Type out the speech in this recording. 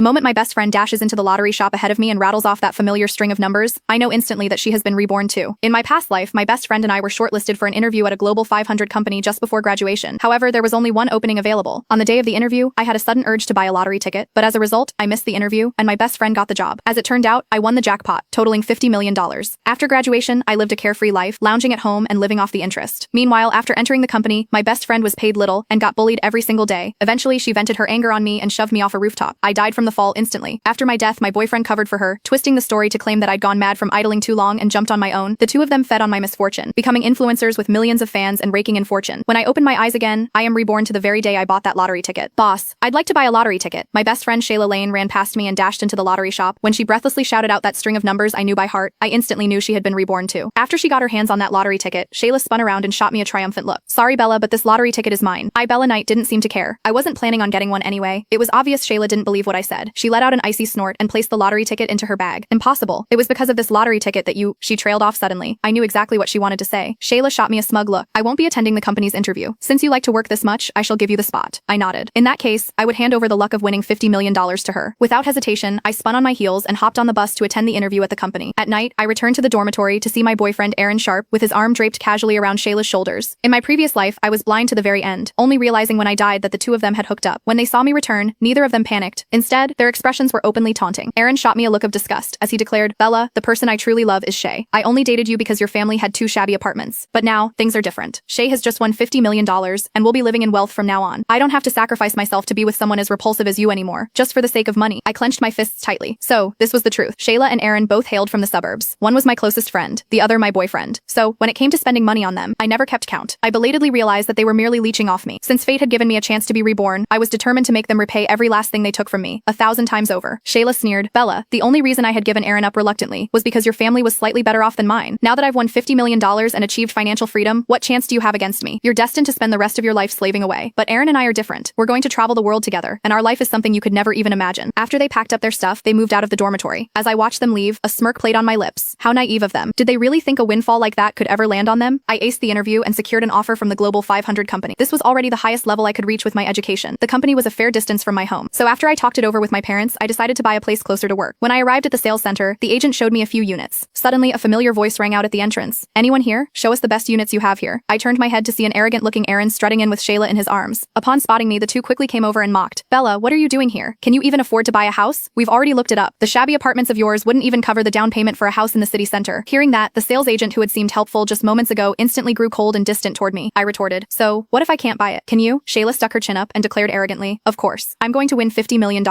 The moment my best friend dashes into the lottery shop ahead of me and rattles off that familiar string of numbers, I know instantly that she has been reborn too. In my past life, my best friend and I were shortlisted for an interview at a Global 500 company just before graduation. However, there was only one opening available. On the day of the interview, I had a sudden urge to buy a lottery ticket, but as a result, I missed the interview, and my best friend got the job. As it turned out, I won the jackpot, totaling $50 million. After graduation, I lived a carefree life, lounging at home and living off the interest. Meanwhile, after entering the company, my best friend was paid little and got bullied every single day. Eventually, she vented her anger on me and shoved me off a rooftop. I died from the fall instantly. After my death, my boyfriend covered for her, twisting the story to claim that I'd gone mad from idling too long and jumped on my own. The two of them fed on my misfortune, becoming influencers with millions of fans and raking in fortune. When I opened my eyes again, I am reborn to the very day I bought that lottery ticket. Boss, I'd like to buy a lottery ticket. My best friend Shayla Lane ran past me and dashed into the lottery shop. When she breathlessly shouted out that string of numbers I knew by heart, I instantly knew she had been reborn too. After she got her hands on that lottery ticket, Shayla spun around and shot me a triumphant look. Sorry Bella, but this lottery ticket is mine. Bella Knight didn't seem to care. I wasn't planning on getting one anyway. It was obvious Shayla didn't believe what I said. She let out an icy snort and placed the lottery ticket into her bag. Impossible. It was because of this lottery ticket that she trailed off suddenly. I knew exactly what she wanted to say. Shayla shot me a smug look. I won't be attending the company's interview. Since you like to work this much, I shall give you the spot. I nodded. In that case, I would hand over the luck of winning $50 million to her. Without hesitation, I spun on my heels and hopped on the bus to attend the interview at the company. At night, I returned to the dormitory to see my boyfriend Aaron Sharp with his arm draped casually around Shayla's shoulders. In my previous life, I was blind to the very end, only realizing when I died that the two of them had hooked up. When they saw me return, neither of them panicked. Instead, their expressions were openly taunting. Aaron shot me a look of disgust as he declared, Bella, the person I truly love is Shay. I only dated you because your family had two shabby apartments. But now, things are different. Shay has just won $50 million and will be living in wealth from now on. I don't have to sacrifice myself to be with someone as repulsive as you anymore, just for the sake of money. I clenched my fists tightly. So, this was the truth. Shayla and Aaron both hailed from the suburbs. One was my closest friend, the other my boyfriend. So, when it came to spending money on them, I never kept count. I belatedly realized that they were merely leeching off me. Since fate had given me a chance to be reborn, I was determined to make them repay every last thing they took from me, 1,000 times over. Shayla sneered, Bella, the only reason I had given Aaron up reluctantly was because your family was slightly better off than mine. Now that I've won $50 million and achieved financial freedom, what chance do you have against me? You're destined to spend the rest of your life slaving away. But Aaron and I are different. We're going to travel the world together, and our life is something you could never even imagine. After they packed up their stuff, they moved out of the dormitory. As I watched them leave, a smirk played on my lips. How naive of them. Did they really think a windfall like that could ever land on them? I aced the interview and secured an offer from the Global 500 company. This was already the highest level I could reach with my education. The company was a fair distance from my home. So after I talked it over with my parents, I decided to buy a place closer to work. When I arrived at the sales center, the agent showed me a few units. Suddenly, a familiar voice rang out at the entrance. Anyone here? Show us the best units you have here. I turned my head to see an arrogant-looking Aaron strutting in with Shayla in his arms. Upon spotting me, the two quickly came over and mocked. Bella, what are you doing here? Can you even afford to buy a house? We've already looked it up. The shabby apartments of yours wouldn't even cover the down payment for a house in the city center. Hearing that, the sales agent who had seemed helpful just moments ago instantly grew cold and distant toward me. I retorted, so, what if I can't buy it? Can you? Shayla stuck her chin up and declared arrogantly, of course. I'm going to win $50 million.